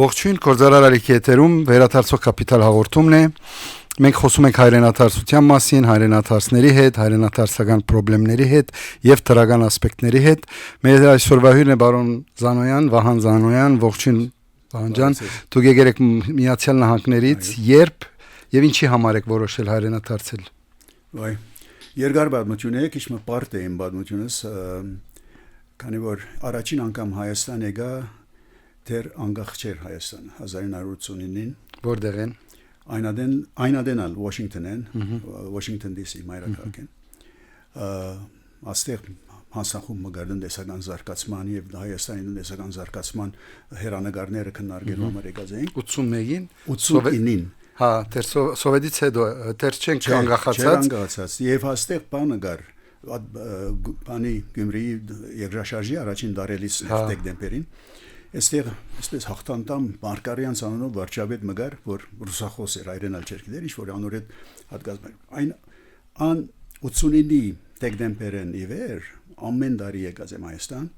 Ողջույն, Գործարար Ալիքի եթերում վերադարձող կապիտալ հաղորդումն է։ Մենք խոսում ենք հայրենադարձության մասին, հայրենադարձների հետ, հայրենադարձական խնդիրների հետ եւ դրական ասպեկտների հետ։ Մեր այսօրվա հյուրն է բարոն Զանոյան, Վահան Զանոյան, ողջույն Վահան ջան։ Դուք եկել եք Միացյալ Նահանգներից, երբ եւ ինչի համար եք որոշել հայրենադարձել։ Վայ, երկար պատմություն է, քիչ մպարտ է իմ պատմությունս, քանի որ առաջին անգամ Հայաստան եկա դեր անկախ չէր Հայաստանը 1989-ին Որտեղ են այնադենալ Washington DC մայրաքաղաքն աստեղ հանսախումբ մգարդն տեսական զարգացման եւ Հայաստանի տնտեսական զարգացման հերանեկարները քննարկելու համար եկած էին 81-ին 89-ին հա դեր սովետից հետո դեր չենք անկախացած եւ աստեղ բանը գար բանի Գյումրիի երկրաշարժի առաջին դարելից դեկտեմբերին Այստեղ այսպես հաղթանդամ Մարկարյանց անունով վարչապետ մգար, որ ռուսախոս էր այրենալ չէր գիտեր, ինչ որ անոր հետ հատկացման։ Այն 89-ի դեկտեմբերին իվեր ամեն տարի եկած եմ Հայաստան,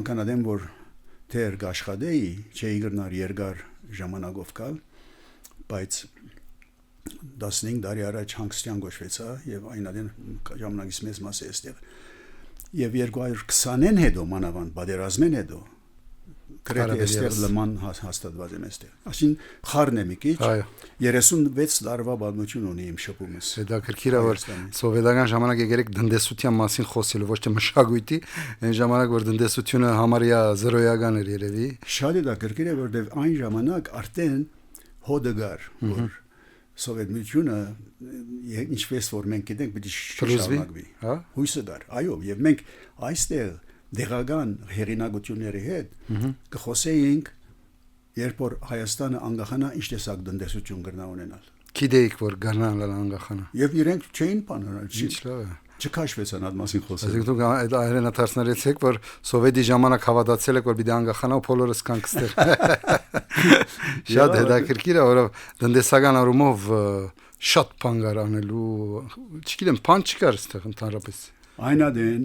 անկանադեմ որ դեր աշխատեի, չէի գնար երկար ժամանակով գալ, բայց 15 տարի առաջ հանգստյան գոչվեցա եւ այնադեն ժամանակից մեծ մասը այստեղ Եվ 220-ն հետո մանավանդ բادرազմեն հետո գրեթե այստեղ լման հաստատված եմ այստեղ։ Այսին խառն է մի քիչ 36 տարվա պատմություն ունի իմ շփումս։ Դա քրքիրա որ սովետական ժամանակ եկերեք տնտեսության մասին խոսելու ոչ թե մշակույթի, այն ժամանակ որ տնտեսությունը համարյա զրոյական էր երևի։ Շատ է դա քրքիր է որտեղ այն ժամանակ արդեն հոդը գար որ Սովետ միությունը ինչպես որ մենք գիտենք պիտի շարունակվի, հա? Հույսը դար, այո, եւ մենք այստեղ դեղական հերինակությունների հետ կխոսեինք, երբ որ Հայաստանը անկախանա ինչ տեսակ տնտեսություն կգնա ունենալ։ Գիտեիք որ գնալ անկախանա։ Եւ իրենք չէին բանել, ինչ լավ է։ Չքաշվեցան այդ մասին խոսել։ Դուք այդ հայրենադարձներից եք որ սովետի ժամանակ հավատացել եք որ պիտի անկախանա ու բոլորս կանք ստեղ։ Շատ հետաքրքիր է որ տնտեսական առումով շատ բան կար անելու, չգիտեմ, բան չկար այստեղ ընդհանրապես։ Այնադեն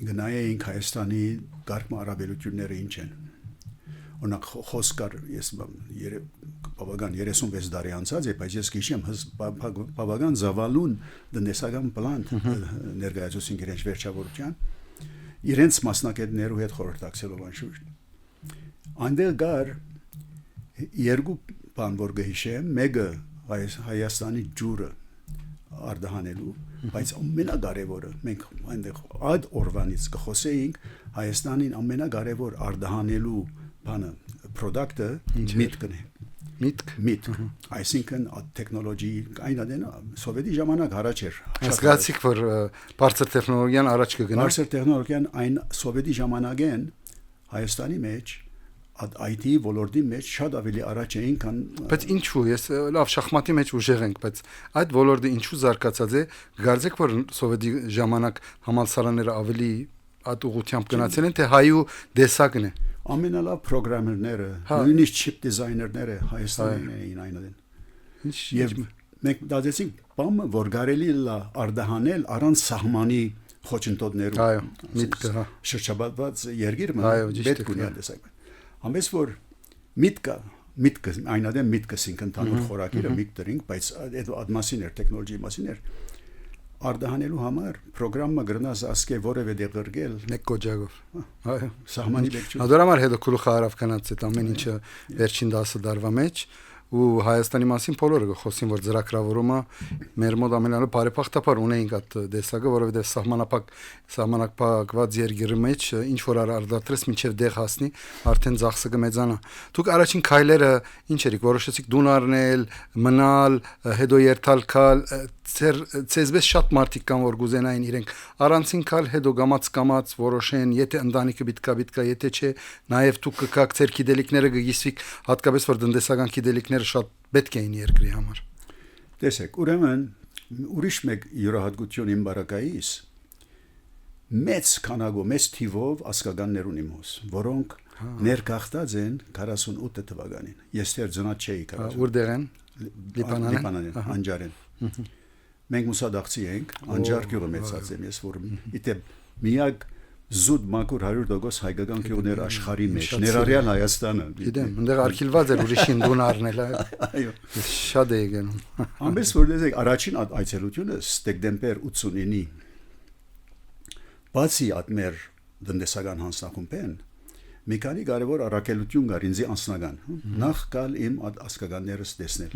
գնայինք Հայաստանի գարկմա հարաբերությունները ինչ են։ Օրինակ խոսքար ես բավական 36 տարի անցած է, բայց ես գիշեմ բավական զավալուն տնտեսական պլան ներկայացուցին իրենց վերջավորության իրենց մասնակիցներու հետ խորհրդակցելով անշուշտ այնտեղ գար երկու բան որ գհիշեմ մեկը Հայաստանի ջուրը արդահանելու բայց ամենակարևորը մենք այնտեղ այդ օրվանից կխոսեինք Հայաստանին ամենակարևոր արդահանելու բանը product-ը միտքն է Միտք, այսինքն տեխնոլոգի այնադեն սովետի ժամանակ առաջ էր։ Հասկացիք որ բարձր տեխնոլոգիան առաջ կգնա։ Բարձր տեխնոլոգիան այն սովետի ժամանակեն Հայաստանի մեջ IT ոլորտի մեջ շատ ավելի առաջ էին քան Բայց ինչու ես լավ շախմատի մեջ ուժեղ ենք, բայց այդ ոլորտը ինչու զարգացած է, գարձեք որ սովետի ժամանակ համալսարանները ավելի այդ ուղղությամբ գնացել են, թե հայու դեսակն է։ Ամենալավ պրոգրամերները, նույնիսկ չիփ դիզայներները Հայաստանին էին այնադեն։ Եվ մենք դասեցինք բամը, որ կարելի է արդահանել առանց սահմանի խոչընդոտներով։ Այո, միտքը, հա։ Շրջապատված երկիրը պետք ունի դեսակ։ Ամենից որ միտքը այնադեն միտքս ինքնանուր խորակիրը միտքերինք, բայց այդ մասին էր, տեխնոլոգիի մասին էր։ Արդահանելու համար պրոգրամը գրնաս ասկե որևէ դեղրգել մեկ կոջակով այո սահմանի բեկչություն Ադորամար հետո քուլուխ հարավ կանած այդ ամեն ինչը վերջին 10 դարվա մեջ ու Հայաստանի մասին բոլորը խոսին որ ծրագրավորումը մեր մոտ ամենալավ բարեփոխտապար ունեինք այդ դեսակը որովհետև սահմանափակված երկրի մեջ ինչ որ արդարտրես մինչև դեղ հասնի արդեն ծախսը կմեծանա դուք առաջին քայլերը ինչ եք որոշեցիք դուն առնել մնալ հետո երթալ քալ ցեզբես շատ մարդիկ կան որ գուզենային իրենք առանցին քալ հետո գամած որոշեն եթե ընտանիքը բիտկա եթե չէ նաև դուք կգաք ձեր գիտելիքները կգիսվիք հատկապես որ տնտեսական գիտելիքները շատ պետք էին երկրի համար տեսեք ուրեմն ուրիշ մեկ յուրահատկություն իմ բարակայից մեծ քանակով մեծ թիվով ասկականներ ունիմ հոս որոնք ներգաղթած են 48 թվականին ես դեռ ծնած չէի 40 որտեղ են Լիբանան անջարեն Մենք մուսադաղցի ենք, անջար գյուղը մեծած եմ ես, որ իտե միակ զուտ մակուր 100% հայկական գյուղներ աշխարհի մեջ, ներառյալ Հայաստանը։ Գիտեմ, այնտեղ արկիլված էր ուրիշին դուն առնել, այո։ Շատ է եկնում։ Ամենից որ դեզեք առաջին այցելությունը դեկտեմբեր 89-ի բացի ատմեր դնդեսական հանձնախումբեն մի քանի կարևոր առաքելություն կար ինձ անձնական նախ կալ իմ ասկականներս տեսնել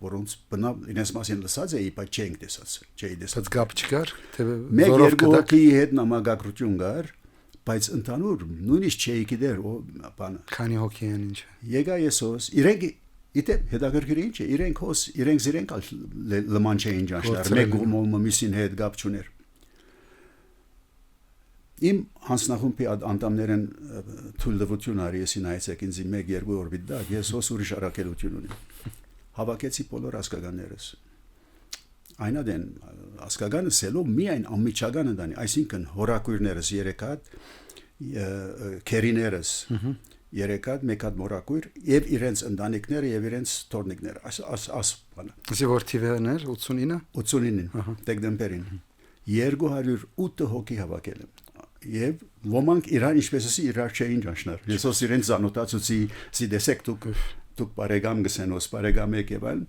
որոնց բնավ ինձ մասին լսած էի բայց չէինք տեսած չէի տեսած գապ չկար թե մեկ երկու հոգի հետ նամակագրություն կար բայց ընդհանուր նույնիսկ չէի գիտեր բանը քանի հոգի են ինչ եկա եսոս իրենք իտե հետաքրքիր ինչ է իրենք լման չէին ճաշտար մեկ միսին հետ գապ չուներ Իմ հանձնախումբի անդամներն թույլտվություն արեցին այսեք ինձ 1-2 օր բիդա ես ուրիշ առաքելություն ունեմ հավաքեցի բոլոր ասկականներս այնադեն ասկականը սելով միայն ամիջական ընդանի այսինքն հորակույրներս 3 հատ քերիներս 3 հատ մեկ հատ մորակույր եւ իրենց ընտանիքները եւ իրենց թորնիկները բանը Իսկ որ թիվերներ 89 դեկտեմբերին 208 հոգի հավաքել եմ Եվ ոմանք իրար ինչպես ասի իրար չէին ճաշնար։ Ես ոս իրենց զանոթացուցի սի դեսեք դուք բարեկամ գսենոս բարեկամ եք եւ այլ։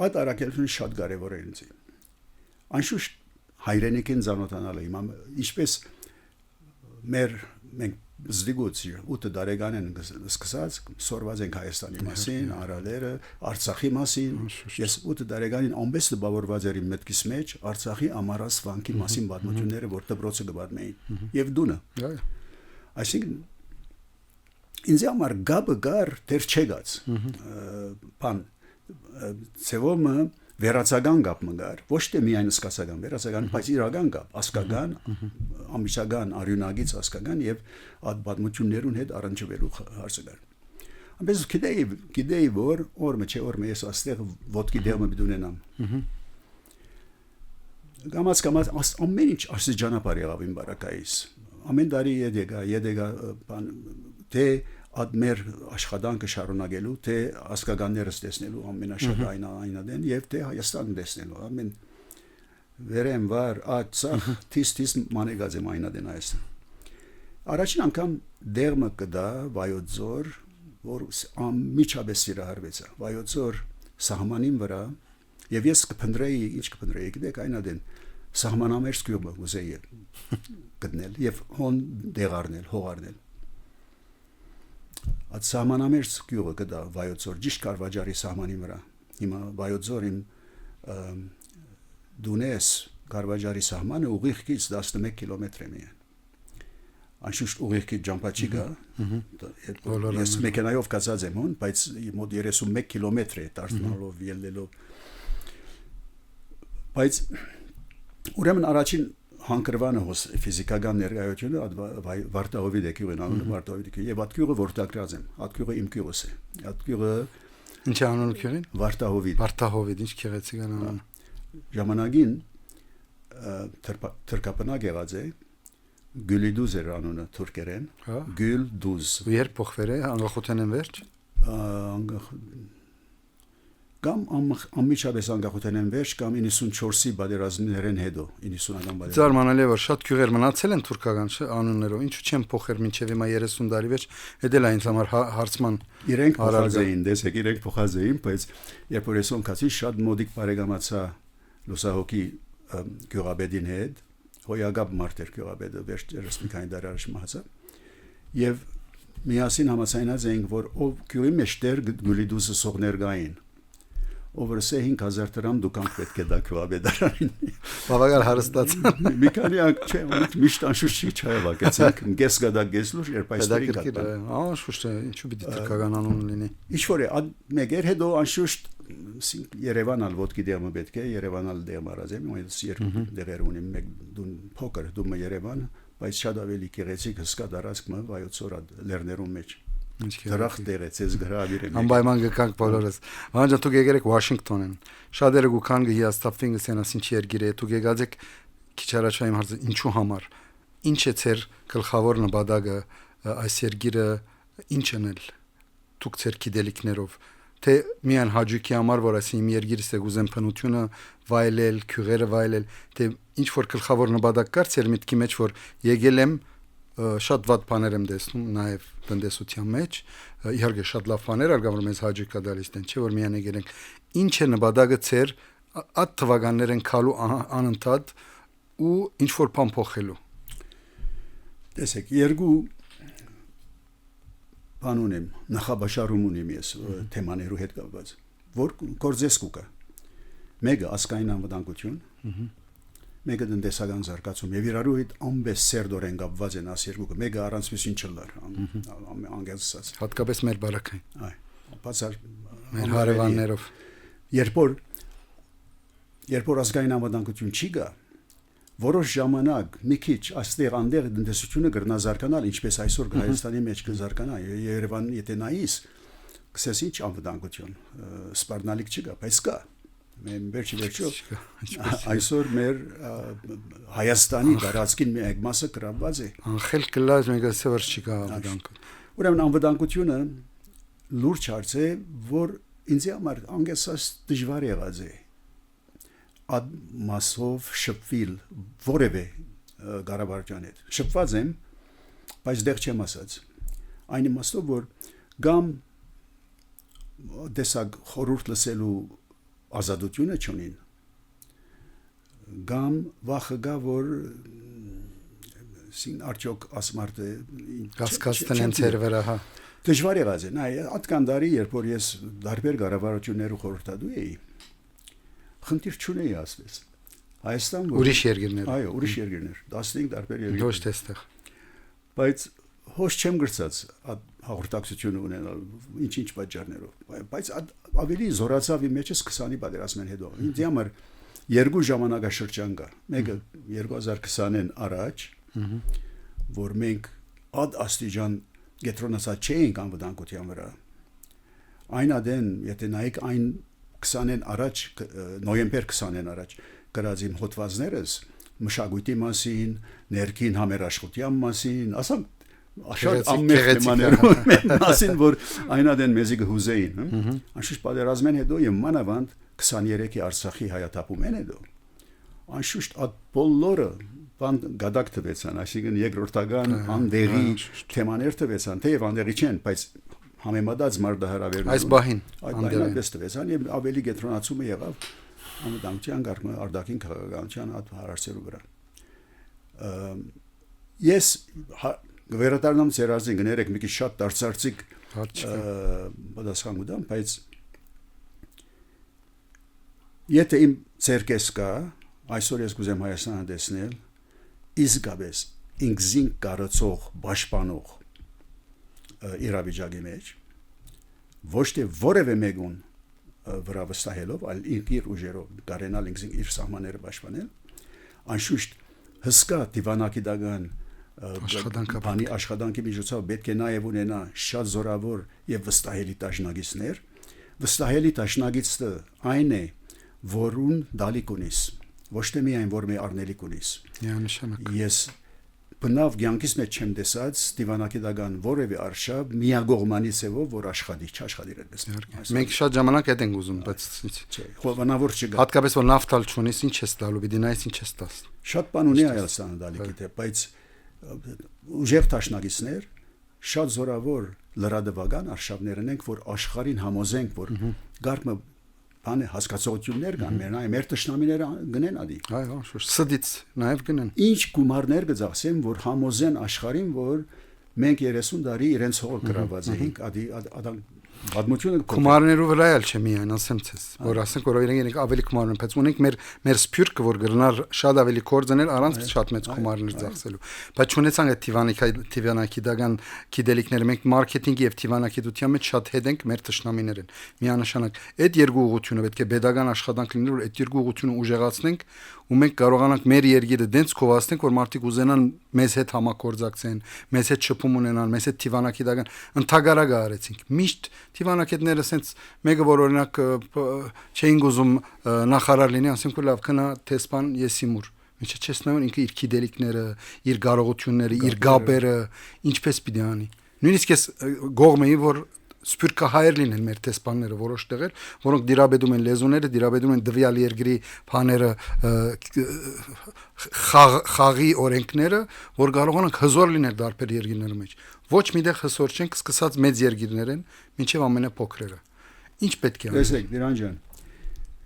Այդ առաքելությունը շատ կարեւոր է ինձ։ Անշուշտ հայրենիքին զանոթանալը իմ ինչպես մենք զդիգուց 8 տարեկանեն սկսած սորված ենք Հայաստանի մասին, Արալերը, Արցախի մասին։ Ես 8 տարեկանին ամբես դպավորված էր իմ մտքիս մեջ Արցախի ամառած վանքի մասին պատմությունները, որ դպրոցը կպատմեին։ Եվ դունը։ Այսինքն ինձ համար գաբը գար դեռ չեկած։ Բան ծևոմը վերացական գապ մգար ոչ թե միայն սկսական վերացական բայց իրական գապ ասկական ամիջական արյունագից ասկական եւ այդ պատմություններուն հետ առնչվելու հարցը կար ամենից գիտեի որ օրը չէ օրը ես աստեղ ոդկի դերմը բդունենամ գամած ամեն ինչ արսիջանապար եղավ իմ բարակայից ամեն տարի եդեգա բան թե Ադմեր աշխատանքը շարունակելու թե ասկականներս տեսնելու ամենաշատը այնադեն եւ թե Հայաստանը տեսնելու ամեն վերեմ վար ածախ թիս մանեգած եմ այնադեն Հայաստան առաջին անգամ դերմը կդա վայոց ձոր որ միջաբես սիրահարվեցա վայոց ձոր սահմանին վրա եւ ես կփնտրեի ինչ կփնտրեի գիտեք այնադեն սահմանամերձ գյուղը ուզեի գտնել եւ հոն դեղարնել հողարնել Այդ սահմանամերձ գյուղը կդա վայոց ձոր ճիշտ Կարվաճարի սահմանի վրա հիմա վայոց ձոր իմ դունես Կարվաճարի սահմանը ուղիղքից 11 կիլոմետր է միայն անշուշտ ուղիղքից ջամփաչիկա ես մեքենայով կացած եմ հոն բայց մոտ 31 կիլոմետր է դարձնալով ելնելով բայց ուրեմն առաջին Հանքրվանը ֆիզիկական ներկայությունը Վարտահովիդ է գյուղն անունը Վարտահովիդ է եւ այդ գյուղը որտակրած եմ այդ գյուղը իմ գյուղս է այդ գյուղը ինչ անունը գյուղին Վարտահովիդ ինչ քեղեցիկ անուն ժամանակին թրկապնակ եղած է Գյուլիդուզ էր անունը թուրքերեն Գյուլդուզ երբ փոխվել է անկախության վերջ կամ ամիջապես անկախության են վերջ կամ 94-ի բادرազմներեն հետո 90-ական բادرազմներ Զարմանալի է որ շատ գյուղեր մնացել են թուրքական անուններով ինչու չեն փոխել մինչև հիմա 30 տարի վերջ էդել է ինձ համար հարցման իրենք փոխած էին դեսեք իրենք փոխած էին բայց երբ որ ես ոնքացի շատ մոդիկ բարեկամացա լուսահոգի գյուղաբեդին հետ հոյագապ մարտեր գյուղաբեդը վերջերս մի քանի դար առաջ մահացա եւ միասին համաձայնած էինք որ ով գյուղի մեջ դեր Գյուլիդուսը սողներ գային Over 5000 դրամ դուքան պետք է դա քվաբեդարանին։ Բավական հարստացան։ Մի քանի անգամ չէ, միշտ անշուշտ չհավաքեցինք, գես գադա գեսլուր, երբ այստեղի կա։ Անշուշտ ինչու պիտի թրկական անուն լինի։ Ինչ որ է, մեկ հետո անշուշտ Երևանալ ոդկի դերմը պետք է, Երևանալ դերմ արածեմ, այս երկու դերեր ունեմ, մեկ դուն փոքր դումը Երևան, բայց շատ ավելի գեղեցիկ հսկա դարածքը վայոց օրად լեռներում մեջ։ Դրախտ դերեցես գրավիրեմ։ Անպայման գկանք բոլորս։ Մանջա դուք եկեք Վաշինգտոնեն։ Շատերը գուքան գիաստափին գսենաս ինչ երգիր է, դուք եկածեք քիչ առաջ իմ հարցը ինչու համար։ Ինչ է ցեր գլխավոր նպատակը այս երգիրը ինչ անել։ Դուք ցեր գիտելիքներով թե միան հաջուկի համար, որ ասի իմ երկիրս է գուզեմ փնությունը վայելել, քյուղերը վայելել, թե ինչ որ գլխավոր նպատակ կար ծեր միտքի մեջ, որ եկել եմ շատ վատ բաներ եմ տեսնում նաև տնտեսության մեջ, իհարկե շատ լավ բաներ արգա որ մեզ հաջուկ կա դալիս դեն, չէ որ միան եկել ենք, ինչ է նպատակը ծեր այդ թվականներ են քալու անընդհատ ու ինչ որ բան փոխելու։ Տեսեք, երկու բան ունեմ, նախաբաշարում ունեմ ես թեմաներու հետ կապված, որ գործես կուկա։ Մեկը ազգային անվտանգություն, մեկը տնտեսական զարգացում եւ իրարու հետ ամբես սերդորեն կապված են աս երկուքը, մեկը առանց մյուսին չլար, անգերսած։ Հատկապես մեր բարակային։ Այ, բացար մեր հարևաններով։ Երբ որ ազգային անվտանգություն չի գա, որոշ ժամանակ մի քիչ այստեղ անդեղ տնտեսությունը կգնազարկանալ, ինչպես այսօր Հայաստանի մեջ կզարկանա, Երևան եթե նայես, կսես ինչ անվտանգություն, սպառնալիք չկա, բայց կա։ Վերջի այսօր մեր Հայաստանի տարածքին մի մասը գրաված է։ Անխել կլազ մեկը սևր չկա անվտանգություն։ Ուրեմն անվտանգությունը լուրջ հարց է, որ ինձ համար անգեսած դժվար եղած է։ Ad մասով շփվել որևէ Ղարաբաղյան հետ։ Շփված եմ, բայց դեռ չեմ ասած։ Այն իմաստով որ գամ դեսակ խորհուրդ լսելու ազատությունը չունին։ Գամ վախը գա որ սին արդյոք ասմարտը կասկածեն ծեր վրա հա։ Դժվար եղած է։ Նայ, atkan դարի երբ որ ես դարբեր Ղարաբաղություններու խորհրդադու էի, խնդիր չունեի ասես։ Հայաստան ուրիշ երկիրներ։ Այո, ուրիշ երկիրներ, 15 տարբեր երկիրներ։ Ոչ տեստեղ։ Բայց հոս չեմ գրծած հաղորդակցություն ունենալ ինչ-ինչ պատճառներով։ Բայց ավելի զորացավ իմ մեջս 20-ի պատերազմեն հետո։ Ինձ համար երկու ժամանակաշրջան կա։ Մեկը 2020-ին առաջ, որ մենք ad աստիճան գետրոնացած չէինք անվտանգության վրա։ Այն ադեն, եթե նայեք այն 20-ին առաջ, նոյեմբեր 20-ին առաջ գրած իմ հոդվածներս մշակույթի մասին, ներքին համերաշխության մասին, ասամ աշատ ամեն թեմաներով մասին, որ այն ադեն մեզի կհուզեին, անշուշտ պատերազմեն հետո եւ մանավանդ 23-ի Արցախի հայաթափում են հետո անշուշտ այդ բոլորը բան գադակ տվեցան, այսինքն երկրորդական անդերի թեմաներ տվեցան, թեև անդերի չեն, բայց համեմատած մարտահրավերներով այս բահին այնպես տվեցան եւ ավելի գետրոնացումը եղավ անվտանգության արդակին քաղաքականության հարցերու վրա։ Ես վերադառնամ ձեր արժին գներեք մի քիչ շատ դարձարցիկ պատասխան կտամ, բայց եթե իմ ցերկես կա, այսօր ես կուզեմ Հայաստանը տեսնել, իսկապես ինքզին կարծող պաշտպանող իրավիճակի մեջ ոչ թե որևէ մեկուն վրա վստահելով, այլ իր ուժերով կարենալ ինքզին իր սահմանները պաշտպանել, անշուշտ հսկա դիվանագիտական աշխատանքի միջոցով պետք է նաև ունենա շատ զորավոր եւ վստահելի դաշնակիցներ, վստահելի դաշնակիցը այն է, որուն դալիք ունիս, ոչ թե միայն որ մի առնելիք ունիս։ Միանշանակ։ Ես բնավ ցանկից մեջ չեմ տեսած դիվանագիտական որևէ արշավ միագողմանի ցևով, որ աշխատի, չաշխատի այդպես։ Մենք շատ ժամանակ այդ ենք ուզում, բայց չէ, խորանավոր չկա։ Հատկապես որ նավթալ չունես, ինչ ես տալու, պիտի նայես ինչ ես տաս։ Շատ բան ունի Հայաստանը դալիքի թե, բայց ուժեղ տաշնակիցներ, շատ զորավոր լրադվական արշավներ ունենք, որ աշխարհին համոզենք, որ գարմը բանը հասկացողություններ կան, մեր տշնամիները գնեն ադի։ Այո, սդից նաև գնեն։ Ինչ գումարներ կձախսեն, որ համոզեն աշխարհին, որ մենք 30 տարի իրենց հող գրաված էինք, ադի Պատմությունը Գումարներու վրա էլ չէ միայն, ասեմ ցես, որ ասենք որ իրենք ավելի գումար ունեն, բայց ունենք մեր սփյուռքը, որ գրնար շատ ավելի կորձնել առանց շատ մեծ գումարներ ծախսելու։ Բայց չունեցանք այդ թիվանակիդական գիտելիքները, մենք մարքեթինգի եւ թիվանակիտության մեջ շատ հետ ենք մեր ճշնամիներին։ Միանշանակ այդ երկու ուղղությունը պետք է pedagogan աշխատանք լինի, որ այդ երկու ուղղությունը ուժեղացնենք ու մենք կարողանանք մեր երկիրը դենց կովացնենք, որ մարդիկ ուզենան մեզ հետ համագործակցեն, մեզ հետ շփում ունենան, մեզ հետ թիվանակիդական ընդհանրակարգ արեցինք։ Միշտ Թիվանակետները ասենց մեկը որ օրինակ չէին գուզում նախարար լինի, ասենք որ լավ քնա տեսփան ես իմուր։ Ինչը չես նայում ինքը իր գիտելիքները, իր կարողությունները, իր գաբերը ինչպես պիտի անի։ Նույնիսկ ես գողմեի որ սփյուռքահայեր լինեն մեր տեսփանները որոշ տեղեր, որոնք դիրաբեդում են լեզուները, դիրաբեդում են դվյալ երկրի բաները, խաղի օրենքները, որ կարողանանք հզոր լինել դարբեր երկրների մեջ։ Ոչ միտեղ հզոր չենք, սկսած մեծ երկրներ են, մինչև ամենափոքրերը։ Ինչ պետք է անենք։ Տեսեք, Դիրան ջան,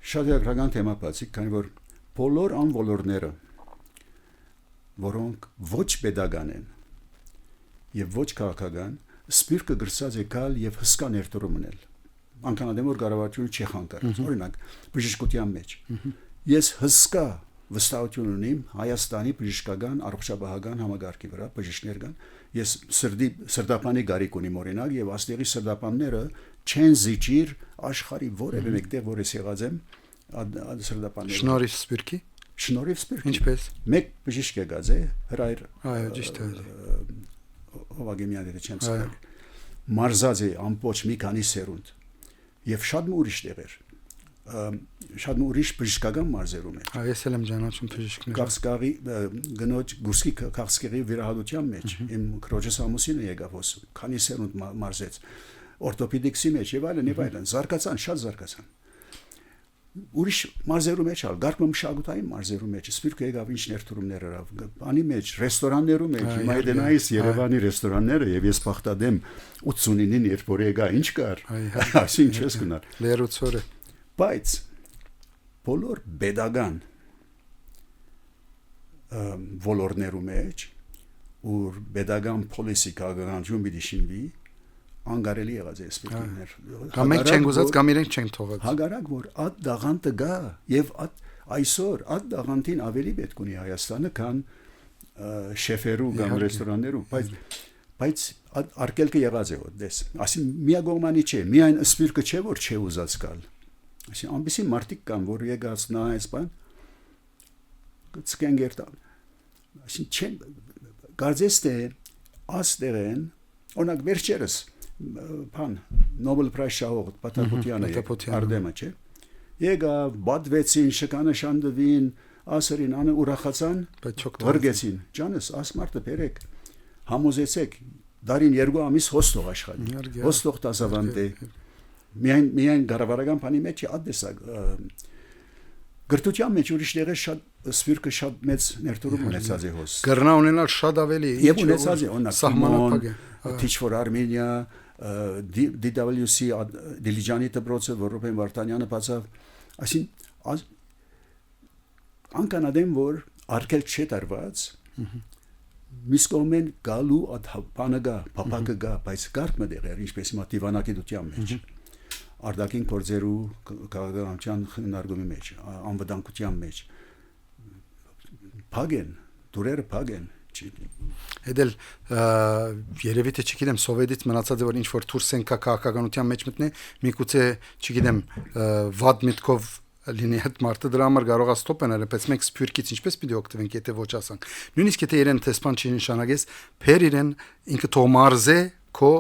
շատ հերական թեմա բացիկ, քանի որ բոլոր անվոլորները, որոնք ոչ pedagogan են եւ ոչ քաղաքական, սպիրկը գրծած է գալ եւ հսկա ներդրում ունել։ Անկանադեմ որ կառավարությունը չի խանգարում։ Օրինակ, բժշկության մեջ։ Ես հսկա վստահություն ունեմ Հայաստանի բժշկական առողջապահական համագարկի վրա, բժիշկներ կան։ Ես սրտապանի գարիկ ունիմ օրինակ եւ աստեղի սրտապանները չեն զիջիր աշխարհի որևէ մեկտեղ, որ ես եղած եմ սրտապանները։ Շնորհիվ սպիրկի։ Շնորհիվ սպիրկի։ Ինչպես։ Մեկ բժիշկ եղած է հրայր։ Այո, ճիշտ է։ Ովագեմյանը դե չեմ ցավ։ Մարզած է ամբողջ մի քանի սերունդ եւ շատ ուրիշ տեղեր։ Շատ ուրիշ բժշկական մարզերում է։ Այո, ես էլ եմ ճանաչում բժիշկներ։ Կախսկաղի գնոջ գուսկի կախսկերի վիրահատության մեջ իմ քրոջս ամուսինը եկավ ոս քանի սերունդ մարզեց օրթոպեդիկսի մեջ եւ այլն զարգացան շատ զարգացան ուրիշ մարզերում մեջ ալ գարկում մշակութային մարզերում մեջ սպիրկը եկավ ինչ ներդրումներ արավ անի մեջ ռեստորաններում մեջ հիմա դենայիս Երևանի ռեստորանները եւ ես բախտադեմ 89-ին երբ որ եկա ինչ կար ասին չես գնար լերուցորը բայց բոլոր pedagogan ոլորներում մեջ որ pedagogan policy քաղաքականություն պիտի շինվի անգարելի եղած է սպիրկներ կամ մենք չենք ուզած կամ իրենք չեն թողած հագարակ որ այդ դաղանտը գա եւ այսօր այդ դաղանտին ավելի պետք ունի Հայաստանը քան շեֆերու կամ ռեստորաններու բայց արկելքը եղած է ոդես ասին միագողմանի չէ միայն սպիրկը չէ որ չէ ուզած գալ ասին ամբիսի մարտիկ կան որ եկած նա այս բան ցկենգերտա ասին չեն գարձես թե աստերեն օրինակ վերջերս բան Նոբել պրայզ շահող Պատապոտյանը Արդեմը չէ եկա բադվեցին շկանաշանդվին ասերին անը ուրախացան վրգեցին ջանս ասմարտը բերեք համոզեցեք դարին 2 ամիս հոստող աշխատի հոստող տասավանդ է միայն գարավարական բանի մեջ ադեսակ գրթության մեջ ուրիշ տեղեր շատ սպիրկը շատ մեծ ներդրում ունեցած է հոս կրնա ունենալ շատ ավելի եւ ունեցած է օրինակ սահմանափակ Teach for Armenia DWC Դիլիջանի դպրոցը որ Ռուբեն Վարդանյանը բացավ ասին անկանադեմ որ արկել չէ տարված միսկոմեն գալու բանագա փապակը գա բայց կարգ մտեղեր ինչպես հիմա դիվանագիտության մեջ արդակին կորձերու քաղաքականության խնարգումի մեջ անվտանգության մեջ փագեն դուրերը փագեն Էդել երևի թե չգիտեմ սովետից մնացած է որ ինչ որ թուրսենկա քաղաքականության մեջ մտնե միգուցե չգիտեմ վատ միտքով լինի հետ մարդը դրա համար կարող է ստոպ անել բայց մենք սփյուռքից ինչպես պիտի օգտվենք եթե ոչ ասանք նույնիսկ եթե իրեն տեսփան չի նշանակես փեր իրեն ինքը թոմարզե քո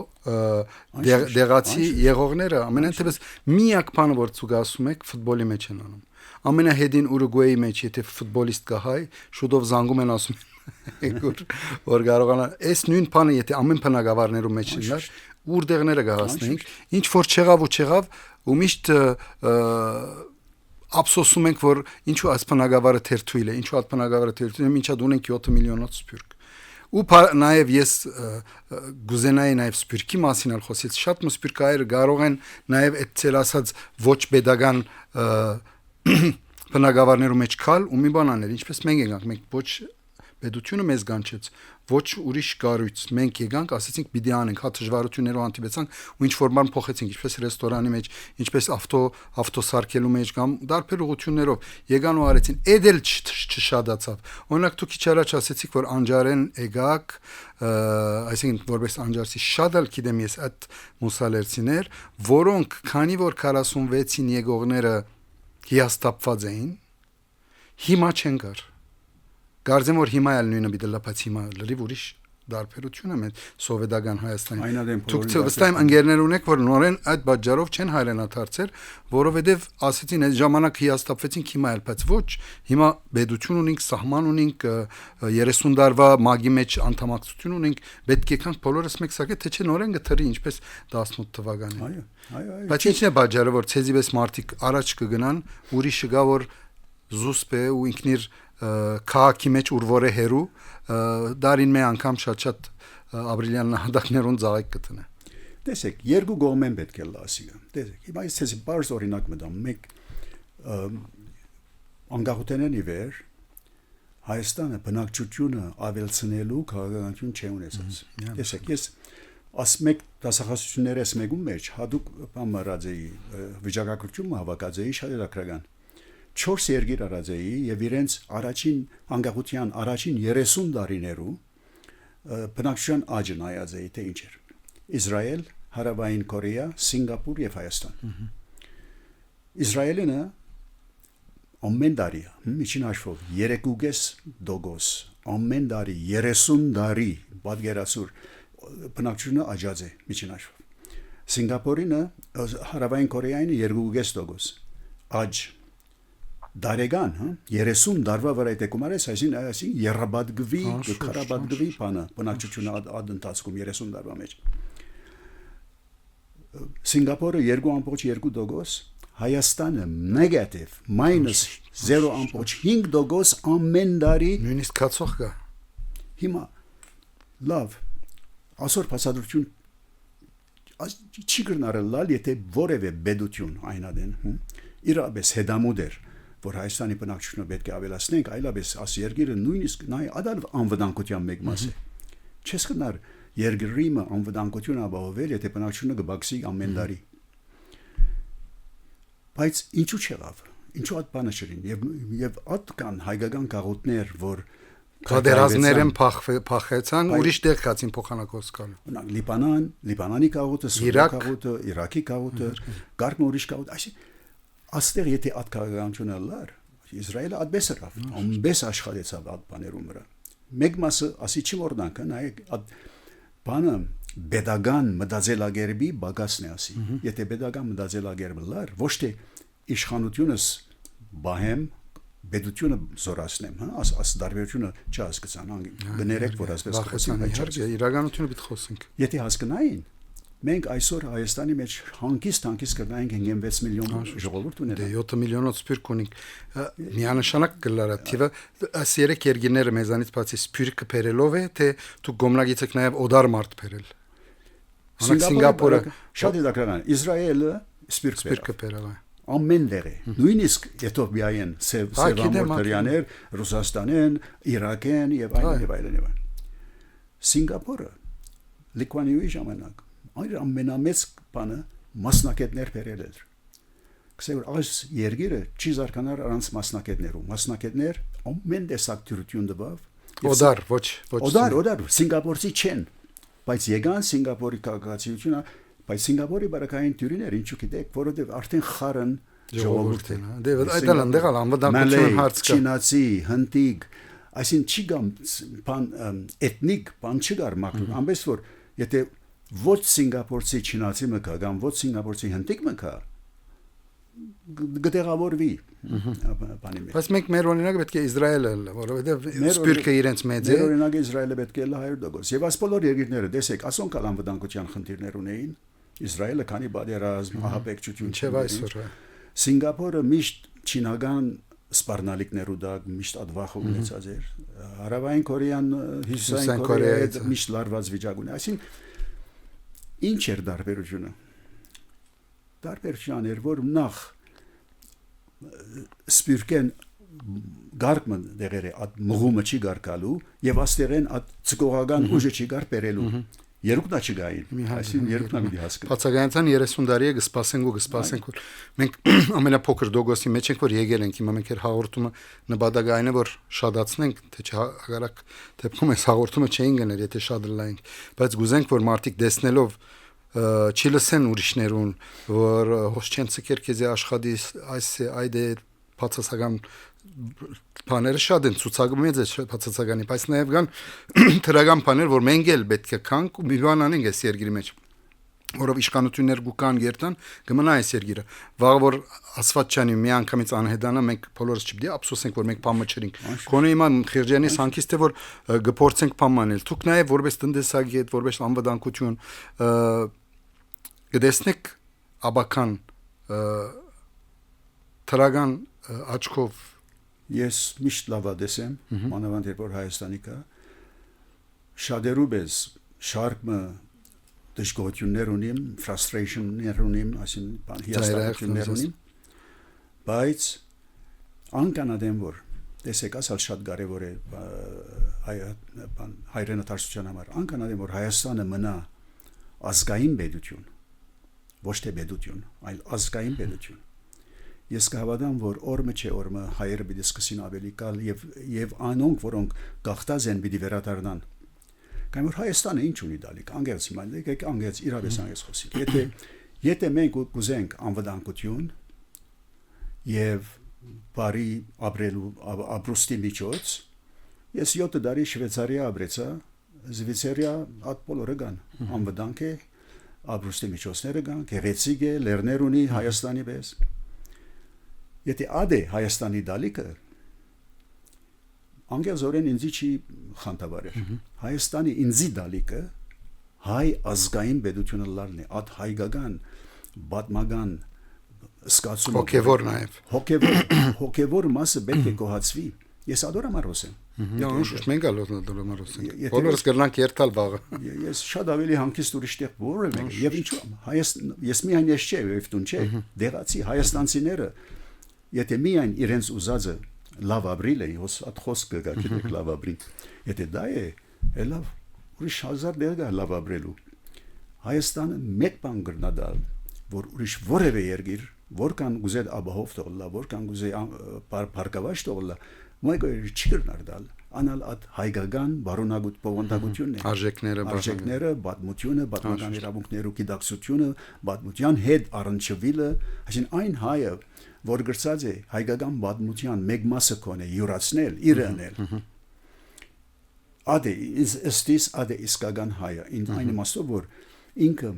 դեղացի եղողները ամենատեղս միակ բանը որ ցուգ ասում եք ֆուտբոլի մեջ են անում ամենահեդին Ուրուգվայի մեջ եթե ֆուտբոլիստ կա հայ շուտով զանգում են ասում որ կարողանա այս նույն բանը եթե ամեն բնակավարներում մեջ լիներ ուր դեղները գահացնենք ինչ որ չեղավ ու միշտ ափսոսում ենք որ ինչու այս բնակավարը թերթույլ է ինչու այդ բնակավարը թերթույլ է ինչա դունենք 7 միլիոնոց սպիրկ ու նաև ես գուզենայի նաև սպիրկի մասին ալ խոսից շատ սպիրկայերը կարող են նաև այդ ցել ասած ոչ pedagogan բնակավարներում մեջ քալ ու մի բան անել ինչպես մենք ենք ոչ Պետությունը մեզ գանչեց ոչ ուրիշ կառույց մենք եկանք ասեցինք պիտի անենք հա դժվարություններով հանդիպեցանք ու ինչ որ բան փոխեցինք ինչպես ռեստորանի մեջ ինչպես ավտոսարքելու մեջ կամ դարբեր ուղություններով եկան ու արեցին էդել չշադացավ օրինակ դուք քիչ առաջ ասեցիք որ անջարեն եկակ այսինքն որպես անջարսի շատ ալ գիտեմ ես այդ մուսալերցիներ որոնք քանի որ 46-ին եկողները հիաստապված էին հիմա չեն գար Գարձեմ որ հիմա էլ նույնը պիտի լապած հիմա լրիվ ուրիշ դարբերությունը մեր սովետական Հայաստանի։ Այնադեմ Դուք վստահ եմ ընկերներ ունեք, որ նորեն այդ բաժարով չեն հայրենադարձել, որովհետև ասեցին այդ ժամանակ հիաստապվեցին հիմա էլ, բայց ոչ, հիմա բեդություն ունենք, սահման ունենք, 30 տարվա մագի մեջ անդամակցություն ունենք, պետք է կանք բոլորս մեկ սակե թե չէ նորեն գտրի ինչպես 18 թվականին։ Այո։ Բայց ինչն է բաժարը, որ ցեզիվես մարտիկ առաջ կգնան, ուրիշը գա որ զուսպ է ու ինքնիր քաղաքի մեջ ուրվոր է հերու դարին մի անգամ շատ ապրիլյան նահատակներուն ծաղիկ կտնե։ Տեսեք, երկու կողմեն պետք է լասի։ Տեսեք, հիմա ես բարձ օրինակ մտամ, մեկ անկախութենի վեր Հայաստանը բնակչությունը ավելցնելու քաղաքականություն չի ունեցած։ Տեսեք, ես ասմեկ դասախոսություններս մեկում մեջ հadoop բամարած էի վիճակագրությունը հավաքած էի շատ դրական 4 երկիր արած էի եւ իրենց առաջին անկախության առաջին 30 տարիներու բնակչության աճը նայած էի թե ինչ էր Իսրայել, Հարավային Կորեա, Սինգապուր եւ Հայաստան Իսրայելը ամեն տարի միջին հաշվով 3.5% ամեն տարի 30 տարի պատկերացուր բնակչությունը աճած է միջին հաշվով Սինգապուրինը Հարավային Կորեային 2.5% աճ դարեգան 30 տարվա վրա է կոմարես այսին երաբադգվի քարաբադգվի բանը բնակչությունը ադընթացքում 30 տարվա մեջ Սինգապուրը 2.2% Հայաստանը նեգատիվ -0.5% ամեն տարի նույնիսկ կացող կա հիմա լավ ասոր փաստադրություն չի գրնարել լալ եթե որևէ բեդություն այնադեն իրապես հետամուտ էր որ Հայաստանի բնակչությունը պետք է ավելացնենք այլապես աս երկիրը նույնիսկ նայ ադալ անվտանգության մեկ մաս է չես գնար երկրի անվտանգություն ապահովել եթե բնակչությունը կբացի ամեն տարի բայց ինչու չեղավ ինչու այդ բանը չրին եւ այդ կան հայկական գաղութներ որ Կադերազներեն փախեցան ուրիշ տեղ կացին փոխանակոս կան օրինակ Լիբանանի գաղութը Սուրիա գաղութը Իրաքի գաղութը գարկն ուրիշ գաղութ այսինքն աստեղ եթե այդ քաղաքականությունը լար Իսրայելը այդպես էր ամբես աշխատեցավ այդ բաներում վրա մեկ մասը ասի չի մորնանք նայեք բանը pedagogan մտածելակերպի բագասն է ասի եթե pedagogan մտածելակերպը լար ոչ թե իշխանությունս բահեմ Բեդությունը զորացնեմ, աս դարբերությունը չհասկացան, գներեք որ ասես խոսենք, իրականությունը պիտի խոսենք։ Եթե հասկանային, մենք այսօր Հայաստանի մեջ հանգիստ կգնայինք 6 միլիոն ժողովուրդ ունենալ։ 7 միլիոնոց սպիրկ ունենք։ Միանշանակ գլարա թիվը աս 3 երկիները մեզանից բացի սպիրկը բերելով է, թե դու գոմնագից եք նաև օդար մարդ բերել։ Սինգապուրը շատ դակրան, Իսրայելը սպիրկը բերել է։ Ամեն դեր է նույնիսկ Եթովպիայեն Սևամորտերյաներ Ռուսաստանեն Իրաքեն եւ այլն Սինգապուրը Լիկվանիոյի ժամանակ այն ամենամեծ բանը մասնակետներ բերել էր քսեւոր այս երկիրը չի զարգանար առանց մասնակետներ ամեն տեսակ դյուրություն տվավ օդար ոչ օդար Սինգապուրցի չեն բայց եկան Սինգապուրի քաղաքացիությունը Բայց Սինգապուրի բարակային դյուրիներ ինչու գիտեք, որովհետև արդեն խարն ժողովուրդ են։ Դե այդտեղ դեղալ անվտանգություն հարց կա։ Չինացի, հնդիկ, այսին չի գամ բան էթնիկ բան չկար մակրուն, ամենից որ եթե ոչ սինգապուրցի չինացի մկա կամ ոչ սինգապուրցի հնդիկ մկա գտեղավորվի բանի մեջ։ Բայց մենք մեր օրինակը պետք է Իսրայելը, որովհետև սպիրկը իրենց մեծ է։ Մեր օրինակը Իսրայելը պետք է լա 100%։ Եվ այս բոլոր երկիրները տեսեք, ասոն կալ անվտանգության խնդիրներ ունեին։ Իսրայելը քանի բادرազմ ահաբեկչություն չէ այսօր Սինգապուրը միշտ չինական սպառնալիքներու դա միշտ ադվախ ունեցած էր Հարավային Կորեան Հյուսիսային Կորեայից միշտ լարված վիճակ ունի այսինքն ինչ էր դարբերությունը դարբերության էր որ նախ սպիրկեն գարկման դեղերը at մղումը չի գարկալու եւ աստերեն at ցկողական ուժը չի գար բերելու Երկնա չգային, այսին երկնա մի հասկան։ Բացակայության 30 տարի է կսպասենք որ մենք ամենափոքր դոգոսի մեջ ենք որ եկել ենք հիմա մենք հաղորդումը նպատակային է որ շատացնենք թե հագարակ դեպքում այս հաղորդումը չէին գնել եթե շատ լայնք բայց գուզենք որ մարդիկ տեսնելով չի լսեն ուրիշներուն որ հոս չեն ցկեր քեզի աշխատի այս այդե բացասական բաները շատ են ցուցակը մեծ է բացասականի, բայց նաև կան թրական բաներ, որ մենք էլ պետք է կանք ու մի բան անենք այս երկրի մեջ, որով իշխանություններ գուկան երթան կմնա այս երկիրը վաղ որ ասված չանի մի անգամից անհետանա մենք բոլորս չպետք է ափսոսենք որ մենք բան մչրինք քոնե հիմա խիրջանից հանկիստ է որ գործենք բան անել դուք նաև որպես տնտեսագետ որպես անվտանգություն գտեսնեք աբական թրական աչքով ես միշտ լավադես եմ մանավանդ երբ որ Հայաստանի կա շատերու բես շարքը դժգոհություններ ունիմ, frustrationներ ունիմ, այսինքն հիասթափություններ ունիմ, բայց անկանադեմ որ տեսեք ասալ շատ կարևոր է հայրենադարձության համար, անկանադեմ որ Հայաստանը մնա ազգային պետություն, ոչ թե պետություն, այլ ազգային պետություն։ Ես կհավատամ որ օրը չէ օրը հայերը պիտի սկսին ավելի կալ եւ անոնք որոնք գաղտած են պիտի վերադառնան Կամ որ Հայաստանը ինչ ունի դալիք, անգերց հիմա, եկեք անգերց իրավես անգերց խոսենք։ Եթե մենք ուզենք անվտանգություն եւ բարի ապրելու ապրուստի միջոց, ես 7 տարի Շվեյցարիա ապրեցա, Զվիցերիա այդ բոլորը կան, անվտանգ է, ապրուստի միջոցները կան, գեղեցիկ է, լեռներ ունի Հայաստանի պես։ Եթե ադե Հայաստանի դալիքը Անգերզորեն ինձի չի խանդավարել։ Հայաստանի ինձի դալիքը հայ ազգային պետությունը լարն է, այդ հայկական բատմական սկացումը հոգևոր նաև հոգևոր մասը պետք է գոհացվի։ Ես ադորամ արոսեմ։ Նույնիսկ մենք ալոդորամ արոսենք։ Բոլորս կրնանք երթալ վաղը։ Ես շատ ավելի հանգիստ ուրիշտեղ որը մեկ եւ ինչու ես միայն ես չէ, եւ դու չէ, դեղացի հայաստանցիները եթե միայն իրենց ուզածը լավ ապրիլ է, հոսատ խոսքը գա, գիտեք լավ ապրիլ։ Եթե դա է, լավ, ուրիշ 1000 դեր գա լավ ապրելու։ Հայաստանը մեկ բան գրնադալ, որ ուրիշ որևէ երկիր, որքան գուզե աբահով թողլա, որքան գուզե բարգավաճ թողլա, մեկը չի գրնադալ, անալ այդ հայկական բարոնագուտ բովանդակությունն է։ Արժեքները, պատմությունը, պատմական իրավունքները, գիտակցությունը, պատմության հետ առնչվելը, այսինքն այն հայը որ գրծած է հայկական պատմության մեկ մասը կոնե յուրացնել, իրանել։ Ադե ըստիս ադե իսկական հայը, այն իմաստով որ ինքը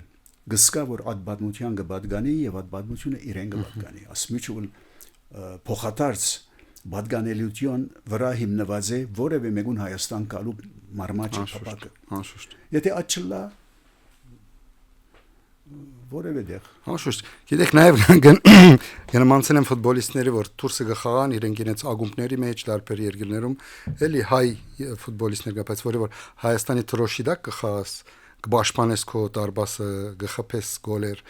գսկա որ այդ պատմության կպատկանի եւ այդ պատմությունը իրեն կպատկանի, ասմիջուլ փոխադարձ պատկանելիություն վրա հիմնված է որևէ մեկուն Հայաստան գալու մարմաճի փապակը։ Անշուշտ։ Եթե աչլա որևէ դեղ։ Անշուշտ։ Գիտեք նաև գնամանցեն են ֆուտբոլիստները որ դուրսը գխաղան իրենք իրենց ագումբների մեջ դարբեր երկրներում էլի հայ ֆուտբոլիստներ կա բայց որ Հայաստանի թրոշի դակ կխաղաս կպաշտպանես քո դարբասը գխփես գոլեր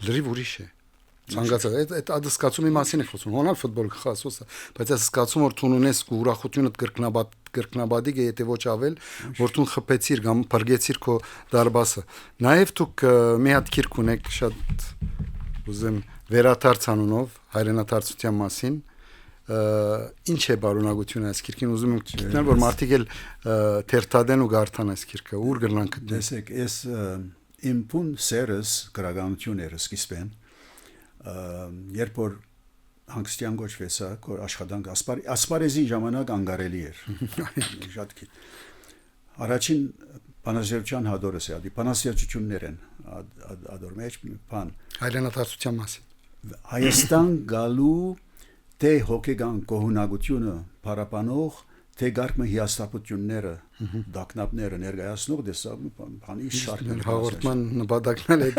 լրիվ ուրիշ է ցանկացած այդ ադսկացումի մասին է խոսում հոնալ ֆուտբոլ կխասոսը բայց այս սկացում որ թունունես ու ուրախությունը կրկնաբադիկ է եթե ոչ ավել որ դու խփեցիր կամ բրգեցիր քո դարբասը նաև դուք մի հատ քիրք ունեք շատ ուզեմ վերաթարց անունով հայրենադարձության մասին ինչ է բարոնագությունը այս քիրքին ուզում եմ գտնել որ մարդիկ էլ թերթադեն ու գարտան այս քիրքը ուր գրնան գտնել տեսեք ես իմ փուն սերս գրականությունները սկիզբեն երբ որ հանգստյան գոչվեցա որ աշխատանք ասպարեզի ժամանակ անգարելի էր շատ քիչ առաջին բանասիրության հադորս է բանասիրություններ են ադոր մեջ բան հայրենադարձության մասին Հայաստան գալու թե հոգեգան կողունակությունը բարապանող թե գարկմը հիասթափությունները դակնապները ներկայացնող դեսա բանի շարքն հաղորդման նպատակն է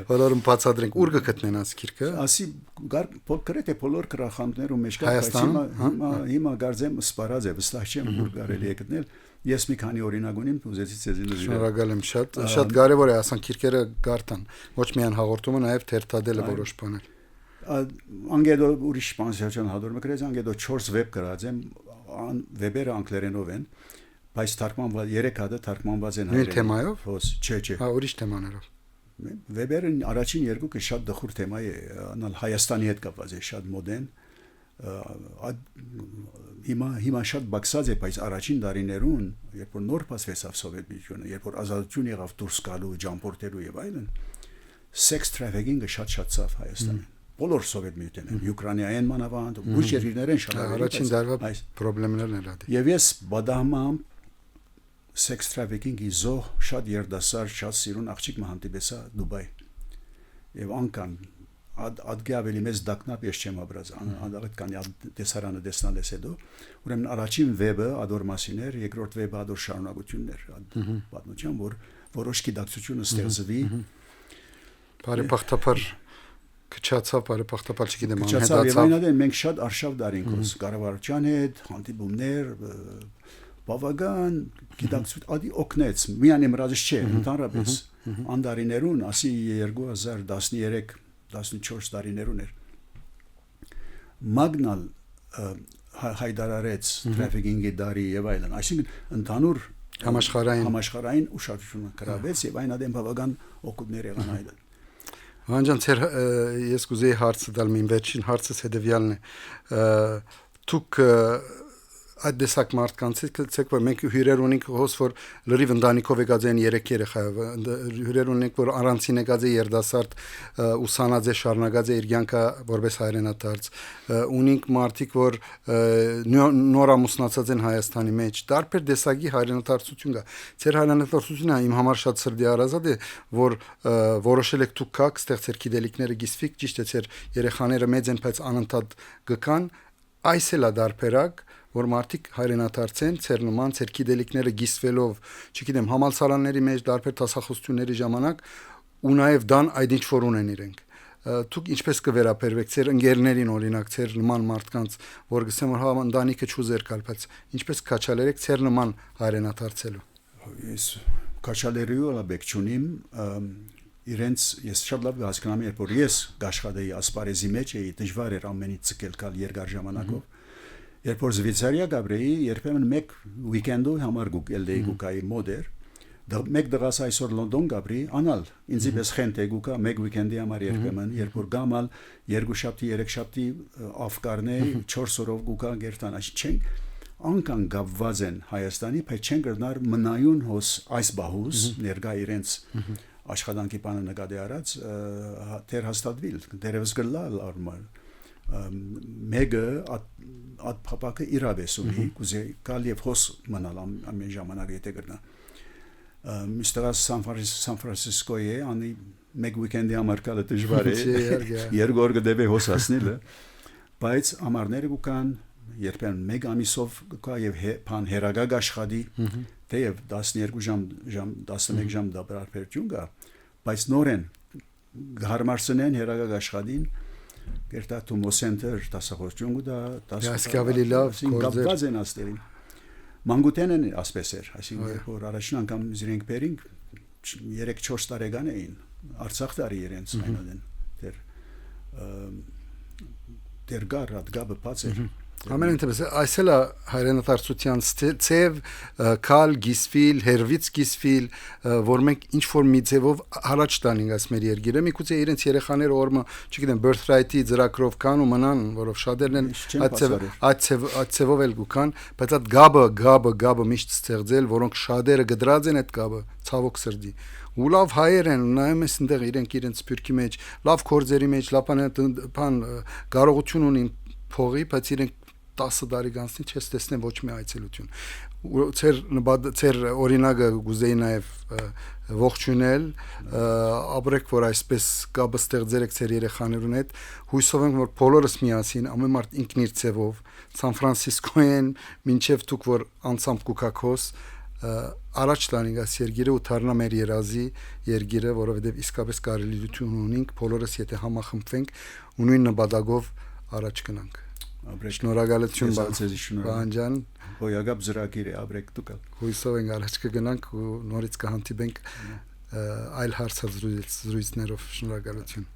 բոլորում բացատրենք ուր կգտնեն այս քիրքը ասի կրեթե բոլոր քրախանութներում մեջ կա հիմա գարձեմ սպարած է վստահ չեմ ուր կարելի է գտնել ես մի քանի օրինակ ունեմ ուզեցի ցեզ ինձ շնորհակալ եմ շատ կարևոր է ասան քիրքերը գարտան ոչ միայն հաղորդումը նաև թերթադելը որոշ բաներ անգեդո ուրիշ բանսիական հադոր մկրեց անգեդո 4 վեբ գրած եմ վեբերը անգլերենով են բայց թարգմանված 3 հատը թարգմանված են հայերեն թեմայով հոս չէ հա ուրիշ թեմաներով վեբերը առաջին երկուքը շատ դխուր թեմա է անալ Հայաստանի հետ կապված է շատ մոդեն հիմա շատ բացած է բայց առաջին տարիներուն երբ որ նոր բացվեցավ սովետ միությունը երբ որ ազատություն եղավ դուրս գալու ճամփորդելու եւ այլն sex trafficking-ը շատ ցավ Հայաստանում բոլոր սովետ միությունն են, Ուկրաինայեն մանավանդ, ուրիշ երկրներ են շատ առաջին դարվա խնդիրներն են դա։ Եվ ես բադահմամ sex trafficking-ի զոհ շատ երդասար, շատ սիրուն աղջիկ մահանտիպեցա Դուբայ։ Եվ անկան ադգե ավելի մեծ դակնապ ես չեմ ապրած, անդաղետ կանի տեսարանը դեսնալես հետո, ուրեմն առաջին վեբը ադոր մասին էր, երկրորդ վեբը ադոր շարունակությունն էր, պատմության, որ որոշ գիտակցությունը ստեղծվի։ Բարեփոխտապար քչացավ, բարեփոխտապար չգիտեմ, անհետացավ։ Եվ այնադեն մենք շատ արշավ դարինքոս կառավարության հետ հանդիպումներ, բավական գիտակցություն ադի օգնեց, միայն իմրազից չէ, ընդհանրապես անդարիներուն, ասի 2013-14 տարիներուն էր։ Մագնալ հայդարարեց trafficking-ի դարի եւ այլն, այսինքն ընդհանուր համաշխարհային ուշադրությունը գրավեց եւ այնադեմ բավական օգուտներ եղան այդը։ Անջան ես կուզեի հարցը տալ, իմ վերջին հարցս հետեւյալն է։ Դուք այդ դեսակ մարդկանցից որ մենք հյուրեր ունենք հոս որ լրիվ ընտանիքով եկած են 3 երեխա հյուրեր ունենք որ առանցին եկած է երդասարդ ուսանած է շարունակած է իր կյանքը որպես հայրենադարձ ունենք մարդիկ որ նոր ամուսնացած են Հայաստանի մեջ տարբեր դեսակի հայրենադարձություն կա ծեր հայրենադարձությունը իմ համար շատ սրդի արազատ է որ որոշել եք դուք կաք ստեղծել գիտելիքները գիսվիկ ճիշտ է ծեր երեխաները մեծ են բայց անընդհատ գկան այս էլ է դարբերակ որ մարդիկ հայրենադարձեն, ծեր նման ծեր գիտելիքները գիսվելով, չգիտեմ, համալսարանների մեջ դարբեր տասախոսությունների ժամանակ ու նաև դան այդ ինչ որ ունեն իրենք։ Դուք ինչպես կվերապերվեք ծեր ընկերներին օրինակ ծեր նման մարդկանց, որ գսեմ որ հա ընտանիքը չուզեր կալ, բայց ինչպես կաչալերեք ծեր նման հայրենադարձելու։ Ես կաչալերիու լաբեք չունիմ, իրենց ես շատ լավ հասկանում եմ, երբ որ ես աշխատեի ասպարեզի մեջ էի, դժվար էր ամենից ցկել կալ երկար ժամանակով։ Երբ որ Զվիցարիա գաբրեի, երբեմն մեկ վիկենդով համար գուկելդեի գուկայի մոդեր, մեկ դրաս այսօր Լոնդոն գաբրի, անալ, ինձի պես խենտ է գուկա մեկ վիկենդի համար երբեմն, երբ որ գամալ 2 շաբթի, 3 շաբթի ավկարնե 4 օրով գուկա գերտան, այս չեն անկան գավված են Հայաստանի, բայց չեն գրնար մնայուն հոս այս բահուս ներգա իրենց աշխատանքի բանը նկատի արած դեր հաստատվիլ, դերևս գլալ արմալ մեգը at փապակը իրավես ունի կուզե կալ եւ հոս մնալ ամեն ժամանակ եթե գրնա Միսթր Սան Ֆրանցիսկոյի անի մեկ վիկենդի համար կալը դժվար է երկու օր գդեվե հոս ասնիլը բայց ամառները կան երբեմն մեկ ամիսով կա եւ բան հերագագ աշխատի թեև 12 ժամ 11 ժամ դաբրարբերություն կա բայց նորեն հարմարցնեն հերագագ աշխատին Գերտա Թումո սենտեր տասախոսություն գուտա ավելի լավ կորձեր են աստերին մանգուտեն են ասպես էր այսինքն որ առաջին անգամ զրենք բերինք 3-4 տարեկան էին Արցախ տարի իրենց այնադեն դեր գարատ գաբը բաց էր Ամեն ինչպես այսել է հայրենադարձության ծև կալ գիսվիլ հերվից գիսվիլ որ մենք ինչ որ մի ձևով առաջ տանենք այս մեր երկիրը միգուցե իրենց երեխաները օրը չգիտեմ birthright-ի ծրագրով կան ու մնան որով շատերն են այդ ձևով էլ գուքան բայց այդ գաբը միշտ ստեղծել որոնք շատերը գդրած են այդ գաբը ցավոք սրդի ու լավ հայեր են նայում ես այնտեղ իրենց սփյուռքի մեջ լավ կորձերի մեջ լավ բան կարողություն ունին փողի բայց իրենք 10 տարի գանցնի չես տեսնեմ ոչ մի այցելություն ծեր օրինակը գուզեի նաև ողջունել ապրեք որ այսպես կապը ստեղծել եք ծեր երեխաներուն հետ հույսով եմ որ բոլորս միասին ամեն մարդ ինքն իր ձևով Սան Ֆրանցիսկոյեն մինչև դուք որ անցամբ կուկակոս առաջ տանենք այս երկիրը ու դառնա մեր երազի երկիրը որովհետև իսկապես կարելիություն ունենք բոլորս եթե համախմբվենք ու նույն նպատակով առաջ գնանք Շնորհակալություն բանջան Հոյագապ ծրագիր է ապրեք դուք հույսով ենք առաջ կգնանք ու նորից կհանդիպենք այլ հարցազրույցներով շնորհակալություն